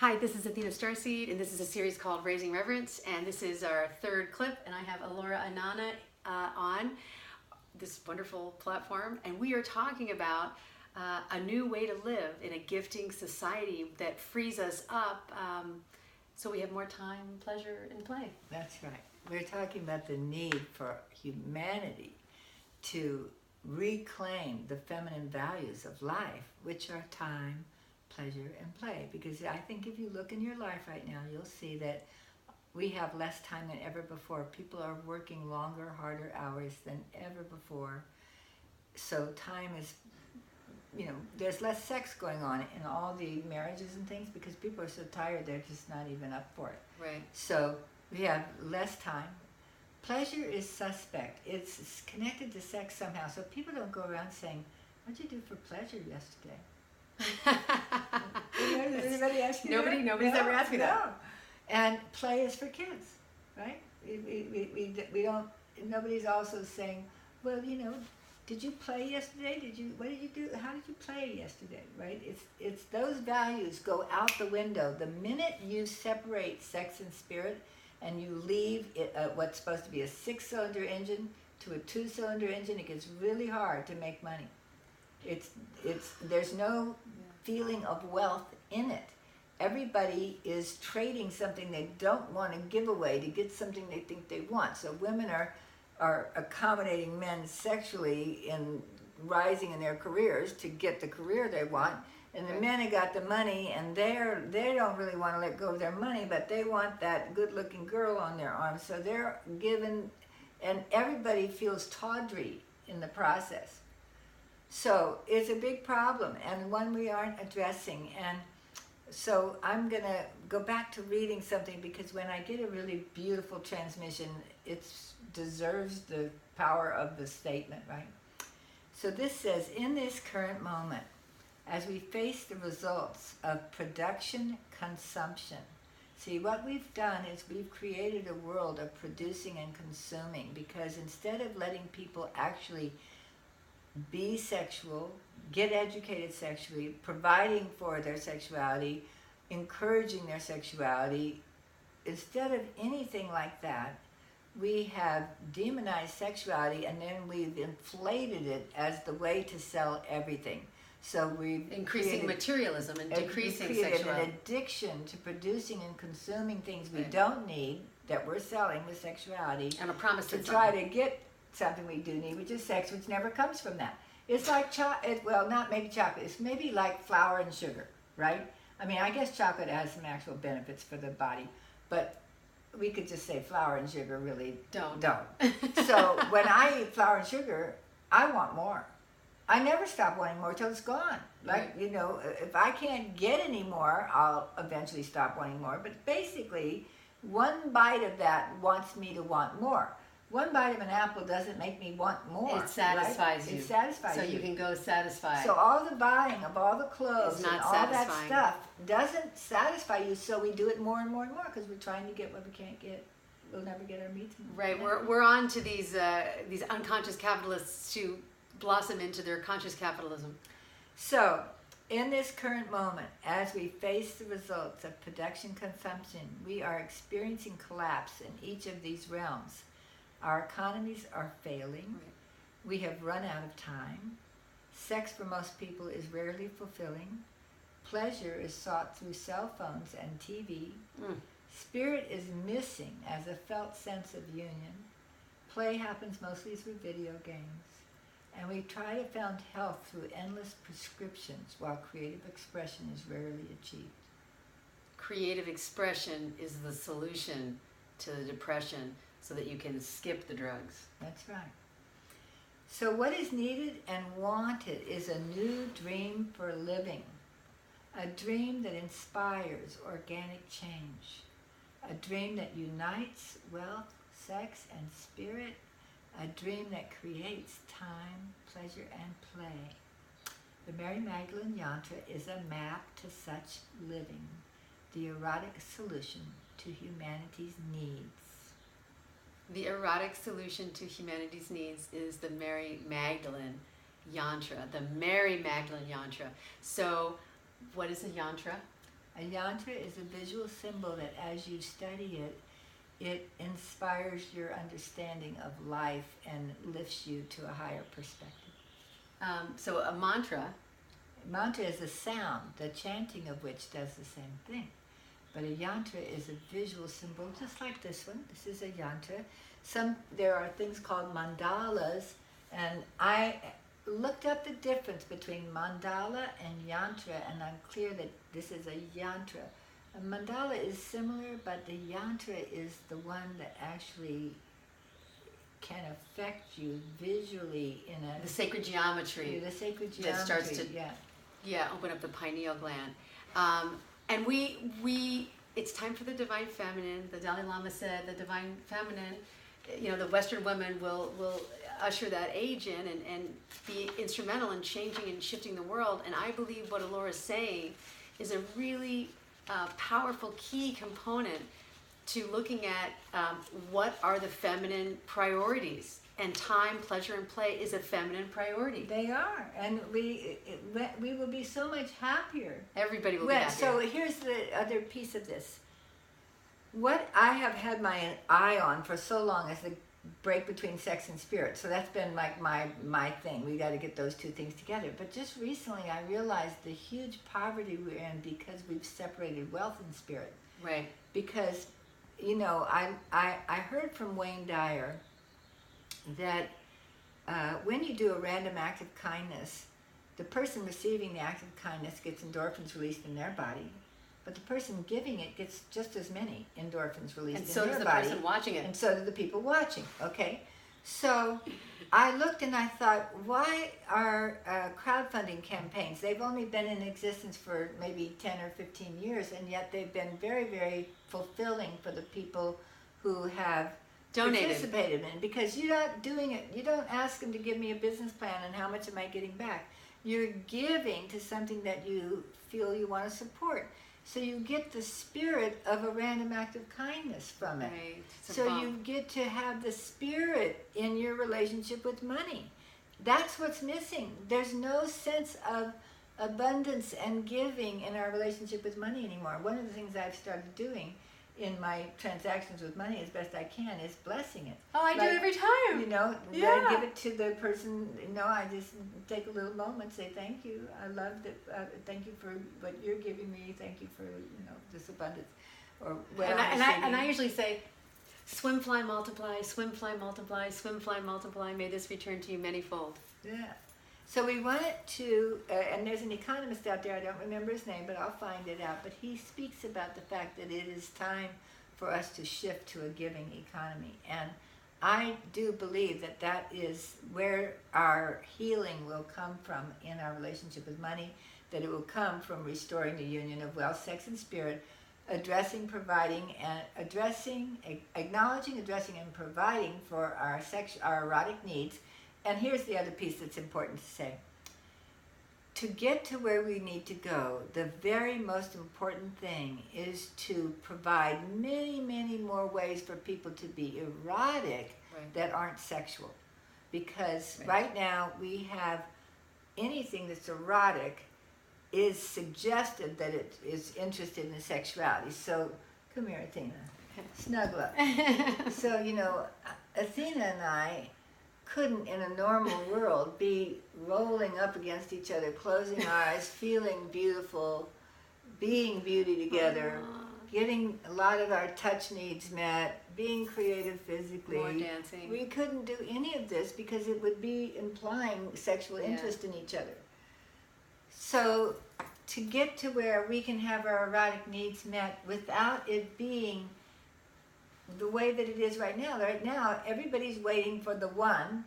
Hi, this is Athena StarSeed, and this is a series called Raising Reverence, and this is our third clip, and I have Alorah Inanna on this wonderful platform, and we are talking about a new way to live in a gifting society that frees us up so we have more time, pleasure, and play. That's right. We're talking about the need for humanity to reclaim the feminine values of life, which are time, pleasure, and play. Because I think if you look in your life right now, you'll see that we have less time than ever before. People are working longer, harder hours than ever before. So time is, there's less sex going on in all the marriages and things because people are so tired they're just not even up for it. Right. So we have less time. Pleasure is suspect. It's connected to sex somehow. So people don't go around saying, "What'd you do for pleasure yesterday?" Does anybody ask you that? Nobody's ever asked me that. And play is for kids, right? We don't. Nobody's also saying, "Well, did you play yesterday? What did you do? How did you play yesterday?" Right? It's those values go out the window the minute you separate sex and spirit, and you leave it, what's supposed to be a 6-cylinder engine to a 2-cylinder engine. It gets really hard to make money. There's no feeling of wealth in it. Everybody is trading something they don't want to give away to get something they think they want. So women are accommodating men sexually in rising in their careers to get the career they want. And the men have got the money, and they don't really want to let go of their money, but they want that good-looking girl on their arm. So they're given, and everybody feels tawdry in the process. So it's a big problem, and one we aren't addressing. And so I'm going to go back to reading something, because when I get a really beautiful transmission, it deserves the power of the statement, right? So this says, "In this current moment, as we face the results of production consumption." See, what we've done is we've created a world of producing and consuming, because instead of letting people actually be sexual, get educated sexually, providing for their sexuality, encouraging their sexuality, instead of anything like that, we have demonized sexuality, and then we've inflated it as the way to sell everything. So we've increasing materialism and decreasing sexuality. An addiction to producing and consuming things we don't need that we're selling with sexuality, and a promise to try to get something we do need, which is sex, which never comes from that. It's like not maybe chocolate. It's maybe like flour and sugar, right? I mean, I guess chocolate has some actual benefits for the body, but we could just say flour and sugar really don't. So when I eat flour and sugar, I want more. I never stop wanting more till it's gone. Like, if I can't get any more, I'll eventually stop wanting more. But basically, one bite of that wants me to want more. One bite of an apple doesn't make me want more. It satisfies you. It satisfies you. So you can go satisfied. So all the buying of all the clothes and all that stuff doesn't satisfy you, so we do it more and more and more because we're trying to get what we can't get. We'll never get our needs met. Right. We're on to these unconscious capitalists to blossom into their conscious capitalism. So, in this current moment, as we face the results of production consumption, we are experiencing collapse in each of these realms. Our economies are failing. We have run out of time. Sex for most people is rarely fulfilling. Pleasure is sought through cell phones and TV. Spirit is missing as a felt sense of union. Play happens mostly through video games. And we try to find health through endless prescriptions, while creative expression is rarely achieved. Creative expression is the solution to the depression, so that you can skip the drugs. That's right. So what is needed and wanted is a new dream for living. A dream that inspires organic change. A dream that unites wealth, sex, and spirit. A dream that creates time, pleasure, and play. The Mary Magdalene Yantra is a map to such living, the erotic solution to humanity's needs. The erotic solution to humanity's needs is the Mary Magdalene Yantra, the Mary Magdalene Yantra. So, what is a yantra? A yantra is a visual symbol that as you study it, it inspires your understanding of life and lifts you to a higher perspective. So a mantra. Mantra is a sound, the chanting of which does the same thing. But a yantra is a visual symbol, just like this one. This is a yantra. There are things called mandalas, and I looked up the difference between mandala and yantra, and I'm clear that this is a yantra. A mandala is similar, but the yantra is the one that actually can affect you visually in a... The sacred geometry. The sacred geometry, that starts to open up the pineal gland. And it's time for the divine feminine. The Dalai Lama said the divine feminine, the Western women will usher that age in and be instrumental in changing and shifting the world. And I believe what Alorah is saying is a really powerful key component to looking at what are the feminine priorities. And time, pleasure, and play is a feminine priority. They are, and we will be so much happier. Everybody will be happier. So here's the other piece of this. What I have had my eye on for so long is the break between sex and spirit. So that's been like my thing. We got to get those two things together. But just recently I realized the huge poverty we're in because we've separated wealth and spirit. Right. Because, I heard from Wayne Dyer that when you do a random act of kindness, the person receiving the act of kindness gets endorphins released in their body, but the person giving it gets just as many endorphins released in their body. And so does the person watching it. And so do the people watching, okay? So I looked and I thought, why are crowdfunding campaigns, they've only been in existence for maybe 10 or 15 years, and yet they've been very, very fulfilling for the people who have participated in, because you're not doing it, you don't ask them to give me a business plan and how much am I getting back. You're giving to something that you feel you want to support. So you get the spirit of a random act of kindness from it. Right. So you get to have the spirit in your relationship with money. That's what's missing. There's no sense of abundance and giving in our relationship with money anymore. One of the things I've started doing in my transactions with money as best I can is blessing it. Oh, I do every time. I give it to the person, I just take a little moment, say thank you. I love that. Thank you for what you're giving me. Thank you for, this abundance. Or and I usually say, swim, fly, multiply, swim, fly, multiply, swim, fly, multiply. May this return to you manyfold. Yeah. So we wanted to, and there's an economist out there, I don't remember his name, but I'll find it out, but he speaks about the fact that it is time for us to shift to a giving economy. And I do believe that that is where our healing will come from in our relationship with money, that it will come from restoring the union of wealth, sex, and spirit, acknowledging, addressing, and providing for our erotic needs. And here's the other piece that's important to say. To get to where we need to go, the very most important thing is to provide many, many more ways for people to be erotic that aren't sexual. Because right now we have anything that's erotic is suggested that it is interested in sexuality. So, come here, Athena. Snuggle up. So, Athena and I couldn't in a normal world be rolling up against each other, closing our eyes, feeling beautiful, being beauty together, getting a lot of our touch needs met, being creative physically. More dancing. We couldn't do any of this because it would be implying sexual interest in each other. So to get to where we can have our erotic needs met without it being the way that it is right now everybody's waiting for the one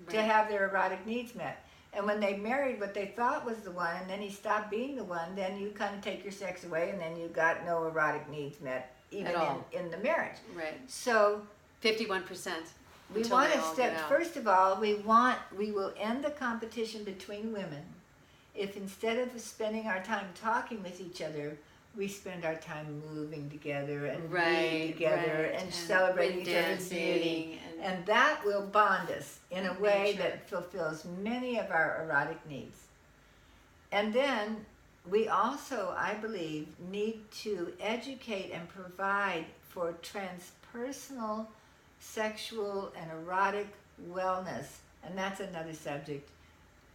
to have their erotic needs met. And when they married what they thought was the one, and then he stopped being the one, then you kind of take your sex away, and then you got no erotic needs met, even in the marriage. Right. So 51%. We want to step, first of all, we will end the competition between women if instead of spending our time talking with each other, we spend our time moving together and being together and celebrating each other's beauty. And that will bond us in a way that fulfills many of our erotic needs. And then we also, I believe, need to educate and provide for transpersonal sexual and erotic wellness. And that's another subject.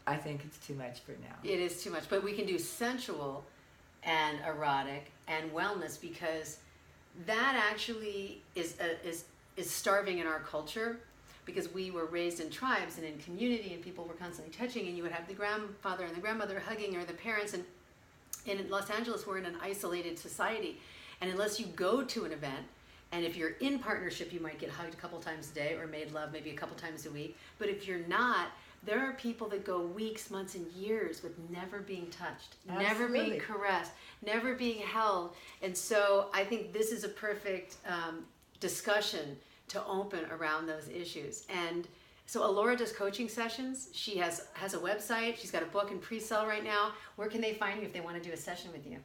I think it's too much for now. It is too much, but we can do sensual and erotic and wellness, because that actually is starving in our culture, because we were raised in tribes and in community, and people were constantly touching, and you would have the grandfather and the grandmother hugging, or the parents, and in Los Angeles we're in an isolated society, and unless you go to an event, and if you're in partnership you might get hugged a couple times a day or made love maybe a couple times a week, but if you're not, there are people that go weeks, months, and years with never being touched, Absolutely. never being caressed, never being held. And so I think this is a perfect discussion to open around those issues. And so Alorah does coaching sessions. She has a website. She's got a book in pre-sale right now. Where can they find you if they want to do a session with you?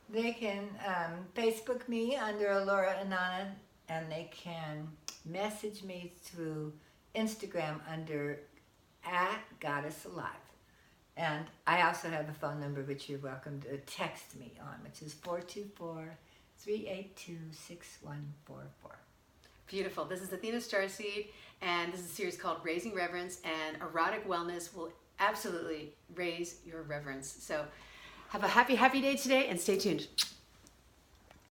They can Facebook me under Alorah Inanna, and they can message me through Instagram under @GoddessAlive. And I also have a phone number which you're welcome to text me on, which is 424-382-6144. Beautiful. This is Athena StarSeed, and this is a series called Raising Reverence, and erotic wellness will absolutely raise your reverence. So have a happy, happy day today, and stay tuned.